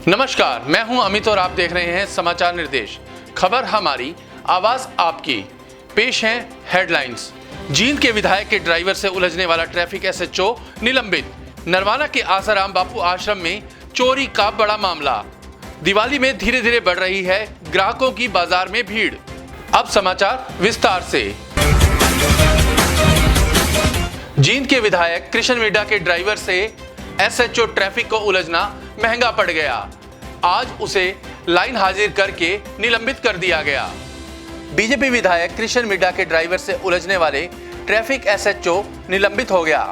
नमस्कार, मैं हूं अमित और आप देख रहे हैं समाचार निर्देश। खबर हमारी, आवाज आपकी। पेश हैं हेडलाइंस। जींद के विधायक के ड्राइवर से उलझने वाला ट्रैफिक एसएचओ निलंबित। नरवाना के आसाराम बापू आश्रम में चोरी का बड़ा मामला। दिवाली में धीरे धीरे बढ़ रही है ग्राहकों की बाजार में भीड़। अब समाचार विस्तार से। जींद के विधायक कृष्ण मिड्ढा के ड्राइवर से एसएचओ ट्रैफिक को उलझना महंगा पड़ गया। आज उसे लाइन हाजिर करके निलंबित कर दिया गया। बीजेपी विधायक कृष्ण मिड्ढा के ड्राइवर से उलझने वाले ट्रैफिक एसएचओ निलंबित हो गया।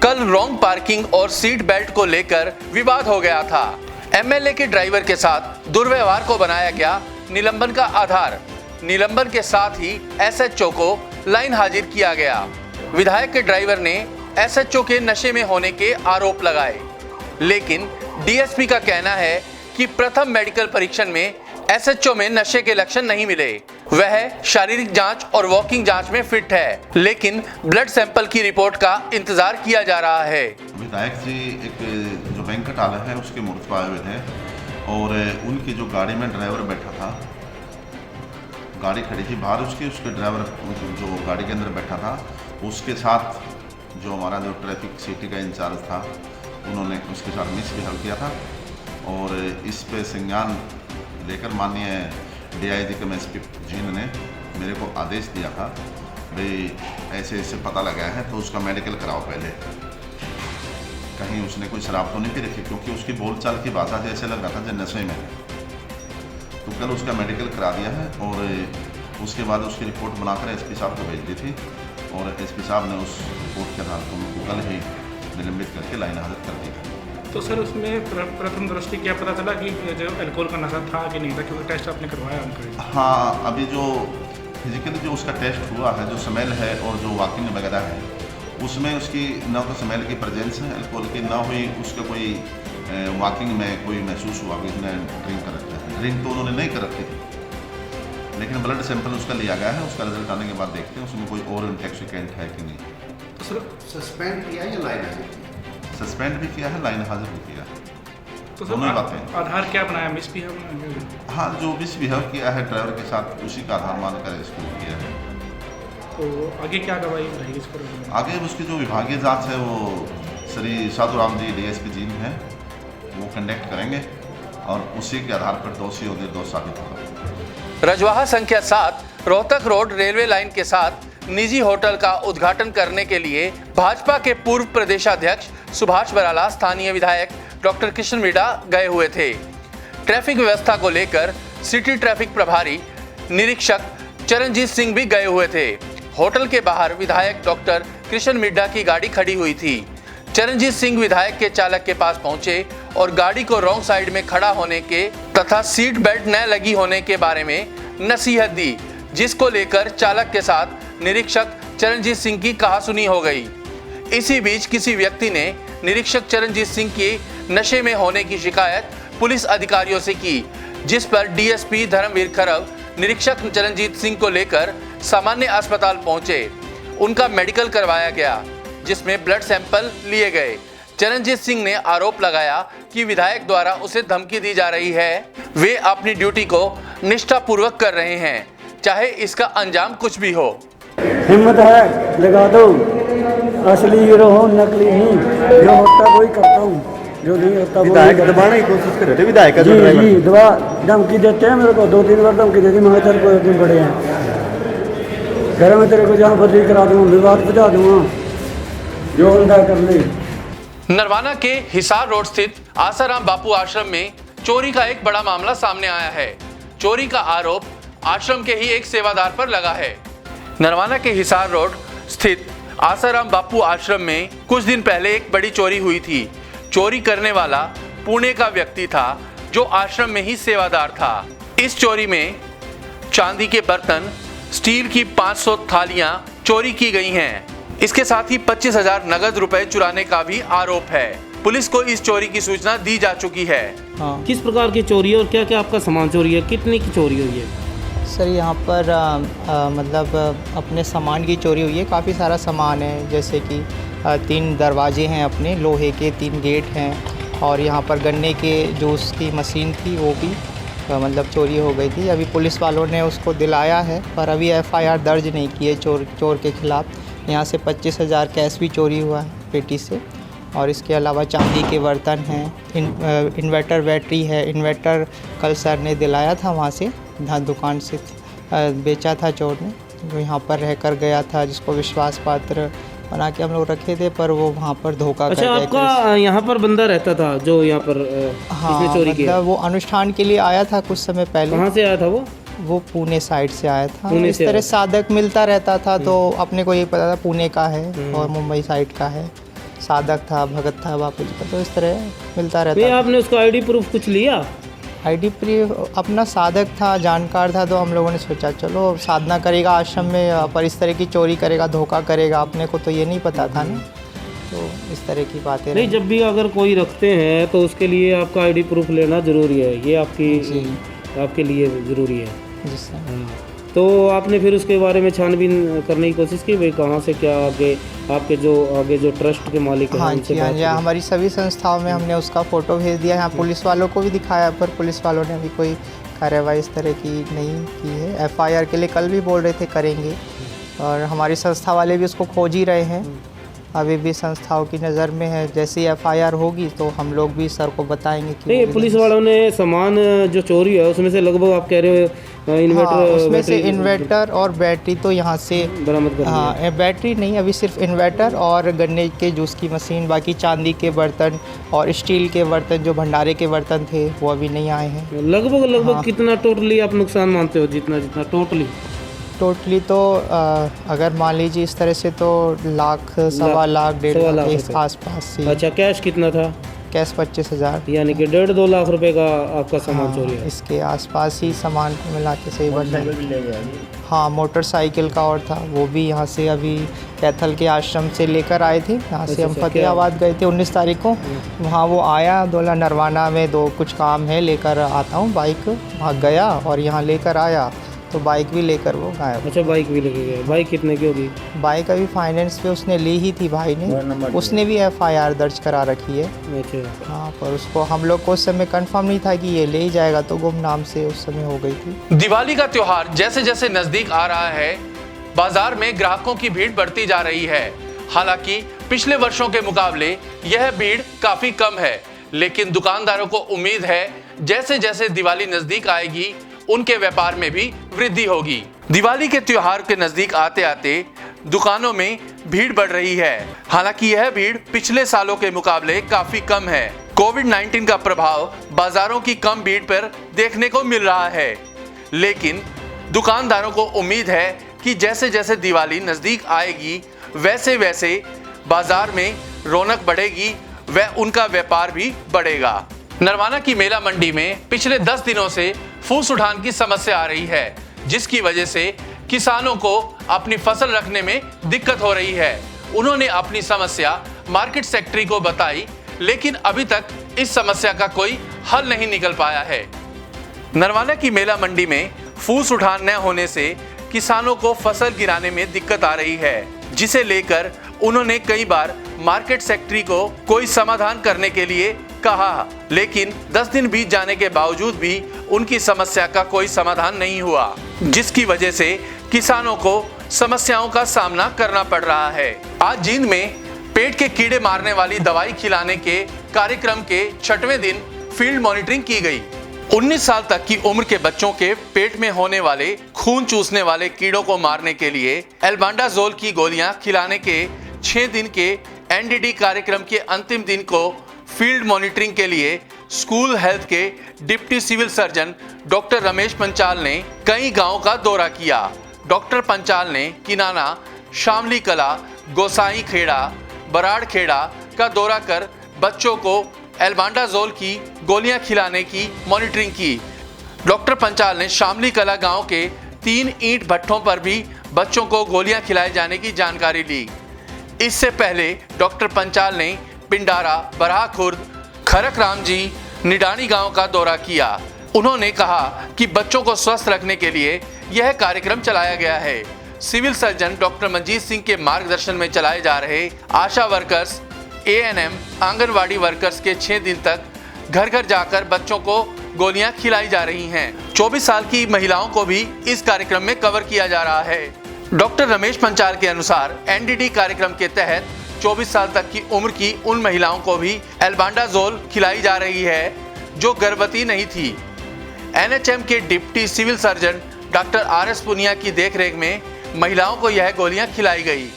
कल रॉन्ग पार्किंग और सीट बेल्ट को लेकर विवाद हो गया था। एमएलए के ड्राइवर के साथ दुर्व्यवहार को बनाया गया निलंबन का आधार। निलंबन के साथ ही एसएचओ को लाइन हाजिर किया गया। विधायक के ड्राइवर ने एसएचओ के नशे में होने के आरोप लगाए, लेकिन डीएसपी का कहना है कि प्रथम मेडिकल परीक्षण में एसएचओ में नशे के लक्षण नहीं मिले। वह शारीरिक जांच और वॉकिंग जांच में फिट है, लेकिन ब्लड सैंपल की रिपोर्ट का इंतजार किया जा रहा है। विधायक जी एक जो वेंकट आलय है उसके मूर्त पर आए हुए थे और उनकी जो गाड़ी में ड्राइवर बैठा था, गाड़ी खड़ी थी बाहर उसके ड्राइवर जो गाड़ी के अंदर बैठा था उसके साथ जो हमारा जो ट्रैफिक सिटी का इंचार्ज था उन्होंने उसके साथ मिसबिहेव किया था और इस पे संज्ञान लेकर माननीय डीआईजी के एसपी जींद ने मेरे को आदेश दिया था, भाई ऐसे ऐसे पता लगा है तो उसका मेडिकल कराओ पहले, कहीं उसने कोई शराब तो नहीं पी रखी, क्योंकि उसकी बोलचाल की भाषा से ऐसे लग रहा था जब नशे में। तो कल उसका मेडिकल करा दिया है और उसके बाद उसकी रिपोर्ट बनाकर एसपी साहब को भेज दी थी और एसपी साहब ने उस रिपोर्ट के आधार पर उनको कल ही निलंबित करके लाइन हाजिर कर दी। तो सर उसमें प्रथम दृष्टि क्या पता चला कि जो अल्कोहल का नशा था कि नहीं था, क्योंकि टेस्ट आपने करवाया उनका? हाँ, अभी जो फिजिकली जो उसका टेस्ट हुआ है, जो स्मेल है और जो वॉकिंग वगैरह है, उसमें उसकी न तो स्मेल की प्रेजेंस है अल्कोहल की, ना हुई उसका कोई वॉकिंग में कोई महसूस हुआ कि उसने ड्रिंक कर रखा है। ड्रिंक तो उन्होंने नहीं कर रखी थी, लेकिन ब्लड सैंपल उसका लिया गया है। उसका रिजल्ट आने के बाद देखते हैं उसमें कोई और इंटॉक्सिकेंट है कि नहीं। तो सर सस्पेंड किया या लाइन हाजिर? सस्पेंड भी किया है, लाइन हाजिर भी किया है। तो दोनों ही बातें। आधार क्या बनाया? मिसबिहेव? हाँ, जो मिसबिहेव किया है ड्राइवर के साथ उसी का आधार मानकर इसको किया है। तो आगे क्या कार्रवाई रहेगी इस पर? आगे उसकी जो विभागीय जांच है वो श्री साधुराम जी डीएसपी जींद हैं, वो कंडक्ट करेंगे और उसी के आधार पर दोषी और निर्दोष साबित होगा। रजवाहा संख्या 7 रोहतक रोड रेलवे लाइन के साथ निजी होटल का उद्घाटन करने के लिए भाजपा के पूर्व प्रदेशाध्यक्ष सुभाष बराला, स्थानीय विधायक डॉक्टर कृष्ण मिड्ढा गए हुए थे। ट्रैफिक व्यवस्था को लेकर सिटी ट्रैफिक प्रभारी निरीक्षक चरणजीत सिंह भी गए हुए थे। होटल के बाहर विधायक डॉक्टर कृष्ण मिड्ढा की गाड़ी खड़ी हुई थी। चरणजीत सिंह विधायक के चालक के पास पहुंचे और गाड़ी को रॉन्ग साइड में खड़ा होने के तथा सीट बेल्ट न लगी होने के बारे में नसीहत दी, जिसको लेकर चालक के साथ निरीक्षक चरणजीत सिंह की कहासुनी हो गई। इसी बीच किसी व्यक्ति ने निरीक्षक चरणजीत सिंह की नशे में होने की शिकायत पुलिस अधिकारियों से की, जिस पर डीएसपी धर्मवीर खरव निरीक्षक चरणजीत सिंह को लेकर सामान्य अस्पताल पहुंचे। उनका मेडिकल करवाया गया, जिसमें ब्लड सैंपल लिए गए। चरणजीत सिंह ने आरोप लगाया कि विधायक द्वारा उसे धमकी दी जा रही है। वे अपनी ड्यूटी को निष्ठापूर्वक कर रहे हैं, चाहे इसका अंजाम कुछ भी हो। हिम्मत है लगा दो, असली हीरो हो नकली नहीं, जो होता वही करता हूँ, जो नहीं होता वो विधायक दबाने की कोशिश कर रहे थे। विधायक का जो ड्राइवर जी दबा धमकी देते हैं मेरे को, 2-3 बार धमकी देती, मैं तेरे को एक दिन बड़े हैं घर में तेरे को जहाँ बदली करा दूँगा, विवाद बुझा दूँगा, जो उनका कर ले। नरवाना के हिसार रोड स्थित आसाराम बापू आश्रम में चोरी का एक बड़ा मामला सामने आया है। चोरी का आरोप आश्रम के ही एक सेवादार पर लगा है। नरवाना के हिसार रोड स्थित आसाराम बापू आश्रम में कुछ दिन पहले एक बड़ी चोरी हुई थी। चोरी करने वाला पुणे का व्यक्ति था, जो आश्रम में ही सेवादार था। इस चोरी में चांदी के बर्तन, स्टील की 500 थालियां चोरी की गई हैं। इसके साथ ही 25,000 नगद रुपए चुराने का भी आरोप है। पुलिस को इस चोरी की सूचना दी जा चुकी है। हाँ, किस प्रकार की चोरी है और क्या क्या आपका सामान चोरी है, कितनी की चोरी हुई है? सर यहाँ पर मतलब अपने सामान की चोरी हुई है। काफ़ी सारा सामान है, जैसे कि 3 दरवाजे हैं अपने लोहे के, 3 गेट हैं और यहाँ पर गन्ने के जूस की मशीन थी, वो भी मतलब चोरी हो गई थी। अभी पुलिस वालों ने उसको दिलाया है, पर अभी एफआईआर दर्ज नहीं की है चोर के ख़िलाफ़। यहाँ से 25,000 कैश भी चोरी हुआ है पेटी से, और इसके अलावा चांदी के बर्तन हैं, इन्वर्टर बैटरी है। इन्वर्टर कल सर ने दिलाया था वहाँ से, दुकान से बेचा था चोर ने, जो यहाँ पर रह कर गया था, जिसको विश्वास पात्र बना के हम लोग रखे थे, पर वो वहाँ पर धोखा कर गए। अच्छा, आपका यहाँ पर बंदा रहता था जो यहाँ पर हाँ, चोरी किया? मतलब वो अनुष्ठान के लिए आया था कुछ समय पहले। कहाँ से आया था वो पुणे साइड से आया था। पुणे इस से तरह साधक मिलता रहता था, तो अपने को ये पता था पुणे का है और मुंबई साइड का है। साधक था, भगत था बापू जी का, तो इस तरह मिलता रहता था। आपने उसका आईडी प्रूफ कुछ लिया? आईडी प्रूफ अपना साधक था, जानकार था, तो हम लोगों ने सोचा चलो साधना करेगा आश्रम में, पर इस तरह की चोरी करेगा, धोखा करेगा, अपने को तो ये नहीं पता था ना। तो इस तरह की बातें नहीं, जब भी अगर कोई रखते हैं तो उसके लिए आपका आईडी प्रूफ लेना ज़रूरी है, ये आपके लिए ज़रूरी है। जी सर। तो आपने फिर उसके बारे में छानबीन करने की कोशिश की, भाई कहाँ से क्या आगे आपके जो ट्रस्ट के मालिक हैं हाँ उनसे जी, हाँ जी, हमारी सभी संस्थाओं में हमने उसका फ़ोटो भेज दिया। यहाँ पुलिस वालों को भी दिखाया, पर पुलिस वालों ने अभी कोई कार्रवाई इस तरह की नहीं की है। एफआईआर के लिए कल भी बोल रहे थे करेंगे, और हमारी संस्था वाले भी उसको खोज ही रहे हैं। अभी भी संस्थाओं की नज़र में है, जैसे ही एफआईआर होगी तो हम लोग भी सर को बताएंगे कि नहीं, पुलिस वालों ने सामान जो चोरी है उसमें से लगभग आप कह रहे हो इन्वर्टर, हाँ, उसमें से इन्वर्टर और बैटरी तो यहाँ से बरामद कर। हाँ, बैटरी नहीं, अभी सिर्फ इन्वर्टर और गन्ने के जूस की मशीन, बाकी चांदी के बर्तन और स्टील के बर्तन, जो भंडारे के बर्तन थे, वो अभी नहीं आए हैं। लगभग कितना टोटली आप नुकसान मानते हो? जितना टोटली तो अगर मान लीजिए इस तरह से तो लाख, सवा लाख, 1.5 लाख के आसपास ही। अच्छा, कैश कितना था? कैश 25,000, यानी कि 1.5-2 लाख रुपए का आपका सामान चोरी है। इसके आसपास ही सामान को मिला के सही बढ़ हाँ, मोटरसाइकिल का और था, वो भी यहाँ से अभी कैथल के आश्रम से लेकर आए थे। यहाँ से हम फतेहाबाद गए थे 19 तारीख को, वहाँ वो आया, बोला नरवाना में कुछ काम है, लेकर आता हूँ बाइक। वहाँ गया और यहाँ लेकर आया, तो बाइक भी लेकर वो गायब। अच्छा, बाइक भी लेके गए। बाइक कितने की होगी? बाइक अभी फाइनेंस पे उसने ली ही थी भाई ने, उसने भी एफआईआर दर्ज करा रखी है। अच्छा। हाँ, पर उसको हम लोग को उस समय कंफर्म नहीं था कि ये ले ही जाएगा, तो गुमनाम से उस समय हो गई थी। दिवाली का त्योहार जैसे जैसे नजदीक आ रहा है, बाजार में ग्राहकों की भीड़ बढ़ती जा रही है। हालांकि पिछले वर्षों के मुकाबले यह भीड़ काफी कम है, लेकिन दुकानदारों को उम्मीद है जैसे जैसे दिवाली नजदीक आएगी उनके व्यापार में भी वृद्धि होगी। दिवाली के त्योहार के नजदीक आते आते दुकानों में भीड़ बढ़ रही है। हालांकि यह भीड़ पिछले सालों के मुकाबले काफी कम है। कोविड-19 का प्रभाव बाजारों की कम भीड़ पर देखने को मिल रहा है, लेकिन दुकानदारों को उम्मीद है कि जैसे जैसे दिवाली नजदीक आएगी वैसे वैसे बाजार में रौनक बढ़ेगी व उनका व्यापार भी बढ़ेगा। नरवाना की मेला मंडी में पिछले 10 दिनों से फूस उठान की समस्या आ रही है, जिसकी वजह से किसानों को अपनी फसल रखने में दिक्कत हो रही है। उन्होंने अपनी समस्या मार्केट सेक्रेटरी को बताई, लेकिन अभी तक इस समस्या का कोई हल नहीं निकल पाया है। नरवाना की मेला मंडी में फूस उठान न होने से किसानों को फसल गिराने में दिक्कत आ रही है, जिसे लेकर उन्होंने कई बार मार्केट सेक्रेटरी को कोई समाधान करने के लिए कहा, लेकिन 10 दिन बीत जाने के बावजूद भी उनकी समस्या का कोई समाधान नहीं हुआ, जिसकी वजह से किसानों को समस्याओं का सामना करना पड़ रहा है। आज जींद में पेट के कीड़े मारने वाली दवाई खिलाने के कार्यक्रम के 6वें दिन फील्ड मॉनिटरिंग की गई। 19 साल तक की उम्र के बच्चों के पेट में होने वाले खून चूसने वाले कीड़ों को मारने के लिए एल्बांडाजोल की गोलियां खिलाने के 6 दिन के एनडीडी कार्यक्रम के अंतिम दिन को फील्ड मॉनिटरिंग के लिए स्कूल हेल्थ के deputy civil surgeon doctor Ramesh Panchal ने कई गांवों का दौरा किया। डॉक्टर पंचाल ने किनाना, शामली कला, गोसाई खेड़ा, बराड़ खेड़ा का दौरा कर बच्चों को एल्बांडाजोल की गोलियां खिलाने की मॉनिटरिंग की। डॉक्टर पंचाल ने शामली कला गांव के 3 ईंट भट्ठों पर भी बच्चों को गोलियां खिलाए जाने की जानकारी ली। इससे पहले डॉक्टर पंचाल ने पिंडारा, बराह खुर्द, खरक राम जी, निडानी गांव का दौरा किया। उन्होंने कहा कि बच्चों को स्वस्थ रखने के लिए यह कार्यक्रम चलाया गया है। Civil surgeon doctor Manjeet Singh के मार्गदर्शन में चलाए जा रहे ASHA workers, ANM anganwadi workers के 6 दिन तक घर घर जाकर बच्चों को गोलियां खिलाई जा रही हैं। 24 साल की महिलाओं को भी इस कार्यक्रम में कवर किया जा रहा है। डॉक्टर रमेश पंचाल के अनुसार एनडीडी कार्यक्रम के तहत 24 साल तक की उम्र की उन महिलाओं को भी एल्बेंडाजोल खिलाई जा रही है जो गर्भवती नहीं थी। एनएचएम के deputy civil surgeon doctor RS Punia की देखरेख में महिलाओं को यह गोलियां खिलाई गई।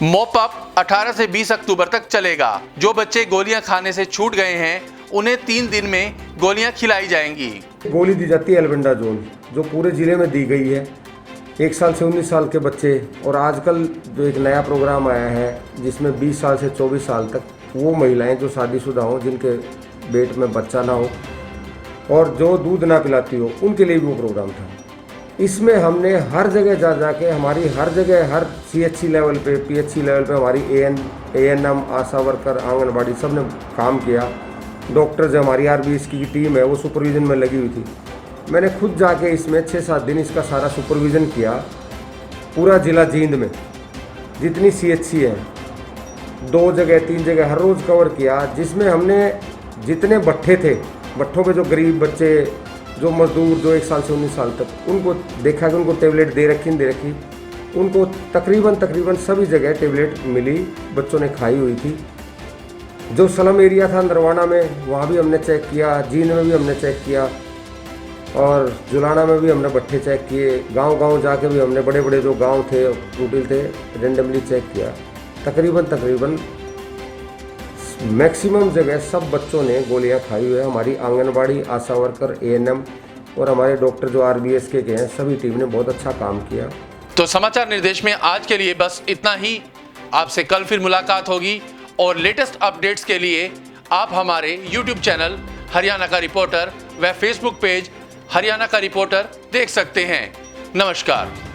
मॉप अप 18 से 20 अक्टूबर तक चलेगा। जो बच्चे गोलियां खाने से छूट गए हैं उन्हें 3 दिन में गोलियां खिलाई जाएंगी। गोली दी जाती है एल्बेंडाजोल, जो पूरे ज़िले में दी गई है 1 साल से 19 साल के बच्चे, और आजकल जो एक नया प्रोग्राम आया है जिसमें 20 साल से 24 साल तक वो महिलाएं जो शादीशुदा हों, जिनके पेट में बच्चा ना हो और जो दूध ना पिलाती हो, उनके लिए भी वो प्रोग्राम था। इसमें हमने हर जगह जा जाके हमारी हर जगह हर CHC लेवल पे, PHC लेवल पे हमारी ANM, आशा वर्कर, आंगनबाड़ी सब ने काम किया। डॉक्टर जो हमारी RBS की टीम है वो सुपरविज़न में लगी हुई थी। मैंने खुद जाके इसमें 6-7 दिन इसका सारा सुपरविज़न किया। पूरा ज़िला जींद में जितनी CHC है 2 जगह 3 जगह हर रोज़ कवर किया, जिसमें हमने जितने भट्ठे थे, भट्ठों पे जो गरीब बच्चे, जो मजदूर, जो 1 साल से 19 साल तक, उनको देखा कि उनको टेबलेट दे रखी नहीं दे रखी, उनको तकरीबन सभी जगह टेबलेट मिली, बच्चों ने खाई हुई थी। जो स्लम एरिया था नरवाना में, वहाँ भी हमने चेक किया, जींद में भी हमने चेक किया और जुलाना में भी हमने भट्ठे चेक किए। गांव जाके भी हमने बड़े बड़े जो गांव थे, रूटील थे, रेंडमली चेक किया। तकरीबन मैक्सिमम जगह सब बच्चों ने गोलियां खाई हुई है। हमारी आंगनबाड़ी, आशा वर्कर, ANM और हमारे डॉक्टर जो RBS के हैं, सभी टीम ने बहुत अच्छा काम किया। तो समाचार निर्देश में आज के लिए बस इतना ही। आपसे कल फिर मुलाकात होगी और लेटेस्ट अपडेट्स के लिए आप हमारे YouTube चैनल हरियाणा का रिपोर्टर व Facebook पेज हरियाणा का रिपोर्टर देख सकते हैं। नमस्कार।